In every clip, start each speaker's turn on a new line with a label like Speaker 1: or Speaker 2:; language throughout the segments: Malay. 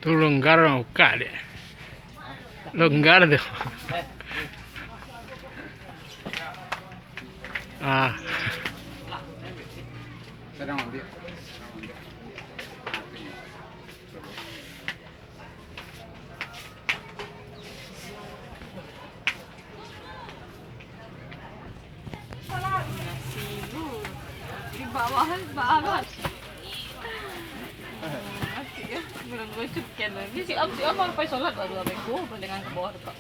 Speaker 1: Tu longgar buka dia. Longgar tu. Ah.
Speaker 2: Sedang ambil.
Speaker 3: Di bawah banget. Asik ya, belum gue cutkan lagi. Si Am mau pergi sholat baru abengku dengan ke bawah dekat.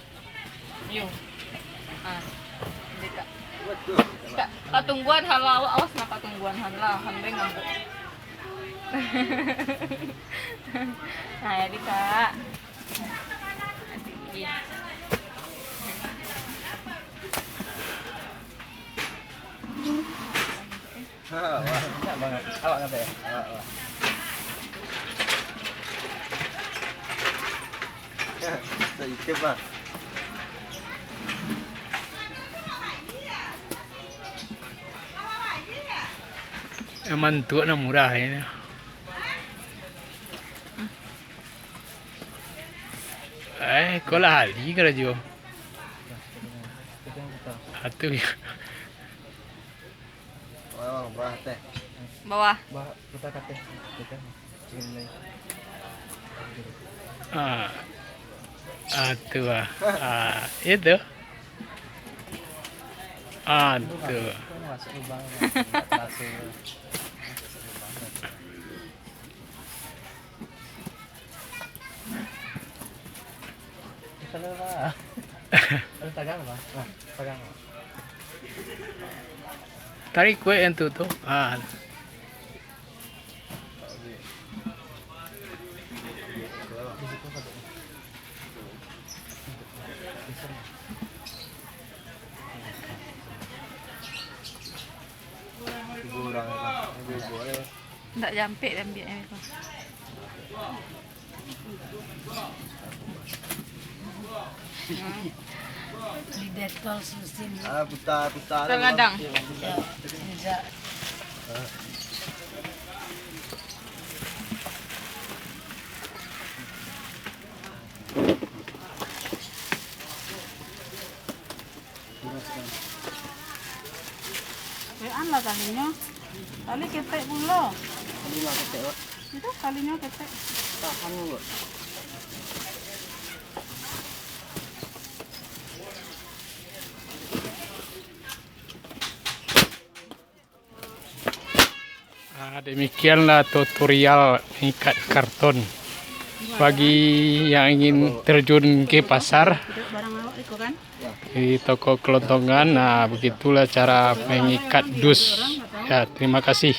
Speaker 3: Yuk, dekat. Kak tungguan halah awas nak kak tungguan halah handeng ngambek. Nah ya di kak.
Speaker 2: Wah, banget. Awak kata ya? Awak. Saya ikut lah.
Speaker 1: Emang tu nak murah ini. Kau lah hali ke rajo? Atu.
Speaker 2: Wah, bawah teh.
Speaker 3: Bawah.
Speaker 2: Bawah kita kata. Kita ini.
Speaker 1: Atu itu. Atu.
Speaker 2: Masuk lubang. Masuk. Sana lah. Ada tagang lah. Tagang.
Speaker 1: Tarik kue yang tu.
Speaker 3: Tak jampik dan biar itu.
Speaker 4: Di detol susin.
Speaker 2: Putar.
Speaker 3: Terkadang.
Speaker 4: Tidak.
Speaker 3: Bean lah talinya. Tali ketek pula.
Speaker 2: Tali lah ketek.
Speaker 3: Itu talinya ketek.
Speaker 2: Tahan dulu.
Speaker 1: Demikianlah tutorial mengikat karton bagi yang ingin terjun ke pasar di toko kelontongan. Nah, begitulah cara mengikat dus. Ya, terima kasih.